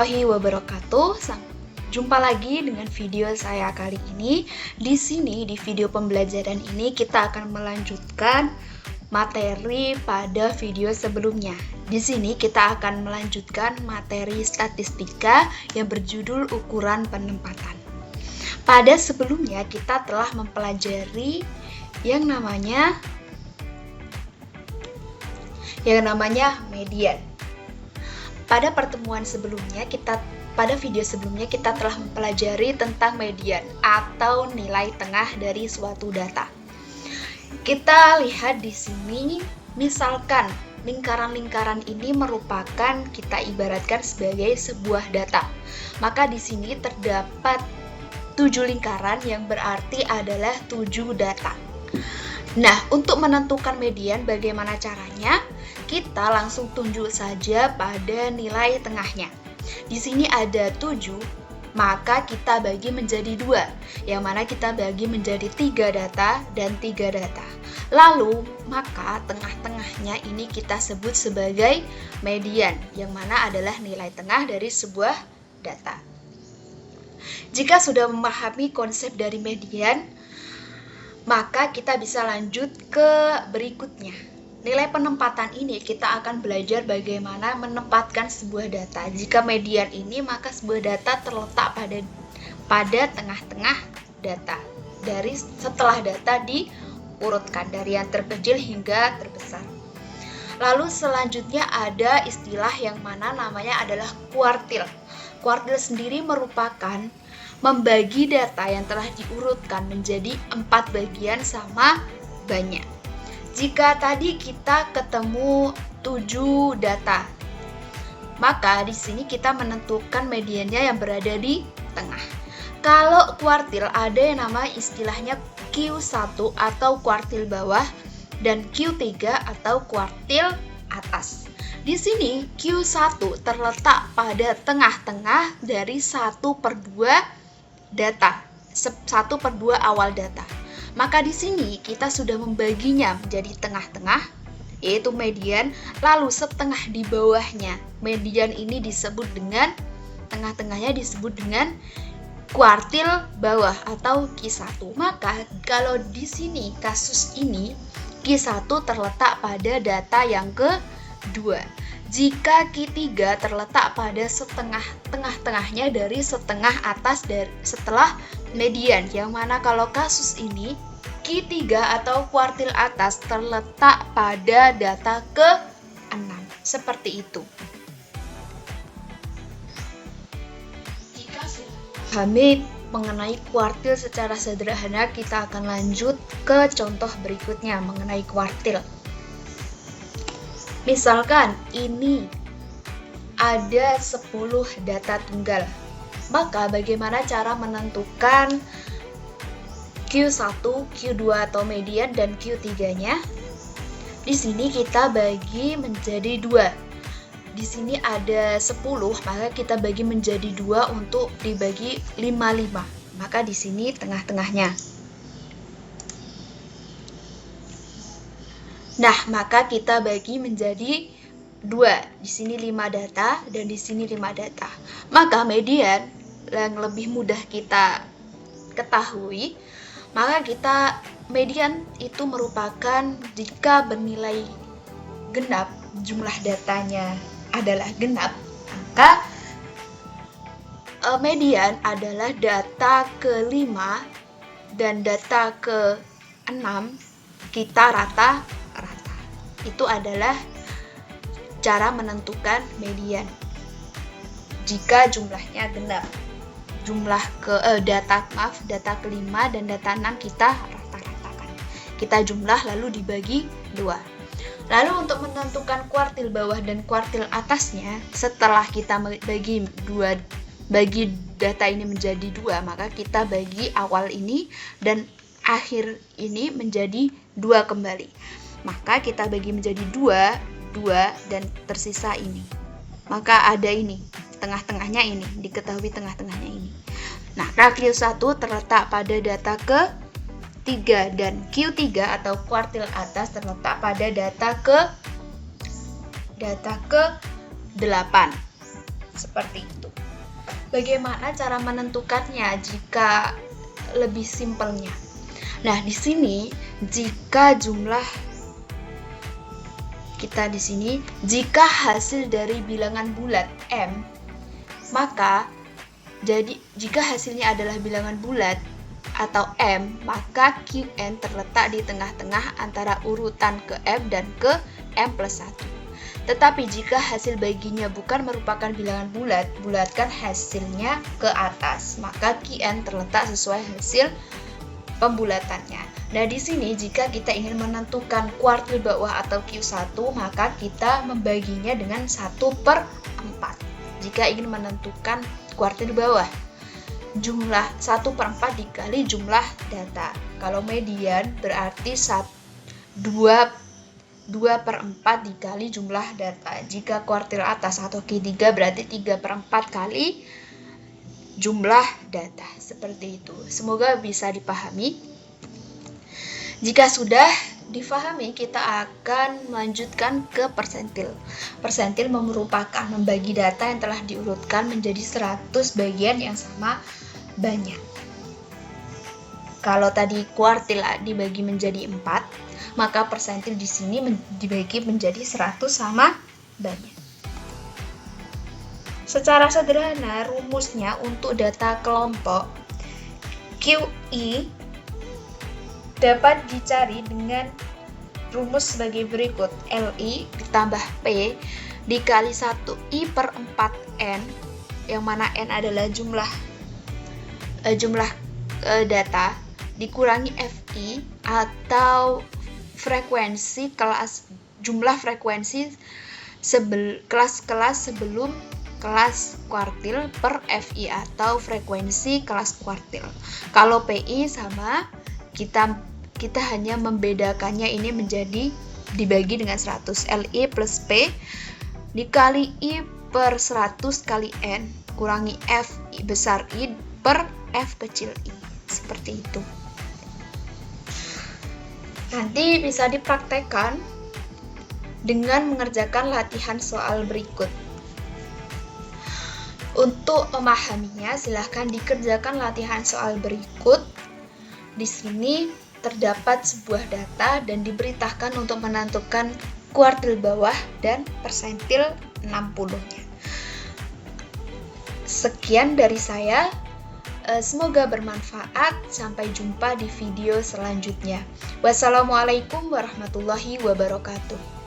warahmatullahi wabarakatuh. Jumpa lagi dengan video saya kali ini. Di sini di video pembelajaran ini kita akan melanjutkan materi pada video sebelumnya. Di sini kita akan melanjutkan materi statistika yang berjudul ukuran penempatan. Pada sebelumnya kita telah mempelajari yang namanya median. Pada pertemuan sebelumnya pada video sebelumnya kita telah mempelajari tentang median atau nilai tengah dari suatu data. Kita lihat di sini, misalkan lingkaran-lingkaran ini merupakan kita ibaratkan sebagai sebuah data. Maka di sini terdapat 7 lingkaran yang berarti adalah 7 data. Nah, untuk menentukan median bagaimana caranya? Kita langsung tunjuk saja pada nilai tengahnya. Di sini ada 7, maka kita bagi menjadi 2, yang mana kita bagi menjadi 3 data dan 3 data. Lalu, maka tengah-tengahnya ini kita sebut sebagai median, yang mana adalah nilai tengah dari sebuah data. Jika sudah memahami konsep dari median, maka kita bisa lanjut ke berikutnya. Nilai penempatan ini kita akan belajar bagaimana menempatkan sebuah data. Jika median ini, maka sebuah data terletak pada tengah-tengah data. Dari setelah data diurutkan dari yang terkecil hingga terbesar. Lalu selanjutnya ada istilah yang mana namanya adalah kuartil. Kuartil sendiri merupakan membagi data yang telah diurutkan menjadi 4 bagian sama banyak. Jika tadi kita ketemu 7 data, maka di sini kita menentukan mediannya yang berada di tengah. Kalau kuartil ada yang nama istilahnya Q1 atau kuartil bawah dan Q3 atau kuartil atas. Di sini Q1 terletak pada tengah-tengah dari 1/2 data, 1/2 awal data. Maka di sini kita sudah membaginya menjadi tengah-tengah, yaitu median, lalu setengah di bawahnya. Median ini disebut dengan tengah-tengahnya disebut dengan kuartil bawah atau Q1. Maka kalau di sini kasus ini Q1 terletak pada data yang kedua. Jika Q3 terletak pada tengah-tengahnya dari setengah atas setelah median, yang mana kalau kasus ini Q3 atau kuartil atas terletak pada data ke-6. Seperti itu. Jika sudah pahami mengenai kuartil secara sederhana, kita akan lanjut ke contoh berikutnya mengenai kuartil. Misalkan ini ada 10 data tunggal. Maka bagaimana cara menentukan Q1, Q2 atau median dan Q3-nya? Di sini kita bagi menjadi 2. Di sini ada 10, maka kita bagi menjadi 2 untuk dibagi 5-5. Maka di sini tengah-tengahnya. Nah, maka kita bagi menjadi 2. Di sini 5 data dan di sini 5 data. Maka median yang lebih mudah kita ketahui, maka median itu merupakan jika bernilai genap, jumlah datanya adalah genap, maka median adalah data ke-5 dan data ke-6 kita rata. Itu adalah cara menentukan median. Jika jumlahnya genap, data ke-5 dan data 6 kita rata-ratakan. Kita jumlah lalu dibagi 2. Lalu untuk menentukan kuartil bawah dan kuartil atasnya, setelah kita bagi data ini menjadi 2, maka kita bagi awal ini dan akhir ini menjadi 2 kembali. Maka kita bagi menjadi 2 dan tersisa ini. Maka ada ini, tengah-tengahnya ini, diketahui tengah-tengahnya ini. Nah, Q1 terletak pada data ke-3 dan Q3 atau kuartil atas terletak pada data ke-8. Seperti itu. Bagaimana cara menentukannya jika lebih simpelnya? Nah, di sini jika hasil dari bilangan bulat M, maka jika hasilnya adalah bilangan bulat atau M, maka Qn terletak di tengah-tengah antara urutan ke M dan ke M plus 1. Tetapi jika hasil baginya bukan merupakan bilangan bulat, bulatkan hasilnya ke atas, maka Qn terletak sesuai hasil pembulatannya. Nah, di sini jika kita ingin menentukan kuartil bawah atau Q1, maka kita membaginya dengan 1/4. Jika ingin menentukan kuartil bawah, jumlah 1/4 dikali jumlah data. Kalau median berarti 2/4 dikali jumlah data. Jika kuartil atas atau Q3 berarti 3/4 kali jumlah data. Seperti itu. Semoga bisa dipahami. Jika sudah difahami, kita akan melanjutkan ke persentil. Persentil merupakan membagi data yang telah diurutkan menjadi 100 bagian yang sama banyak. Kalau tadi kuartil dibagi menjadi 4, maka persentil di sini dibagi menjadi 100 sama banyak. Secara sederhana, rumusnya untuk data kelompok QI dapat dicari dengan rumus sebagai berikut. LI ditambah P dikali 1I/4N, yang mana N adalah jumlah data, dikurangi FI atau jumlah frekuensi kelas-kelas sebelum kelas kuartil per FI atau frekuensi kelas kuartil. Kalau PI sama, kita hanya membedakannya ini menjadi dibagi dengan 100. LI plus P dikali I per 100 kali N kurangi F besar I per F kecil I. Seperti itu. Nanti bisa dipraktekkan dengan mengerjakan latihan soal berikut. Untuk memahaminya, silahkan dikerjakan latihan soal berikut. Di sini terdapat sebuah data dan diberitakan untuk menentukan kuartil bawah dan persentil 60-nya. Sekian dari saya. Semoga bermanfaat. Sampai jumpa di video selanjutnya. Wassalamualaikum warahmatullahi wabarakatuh.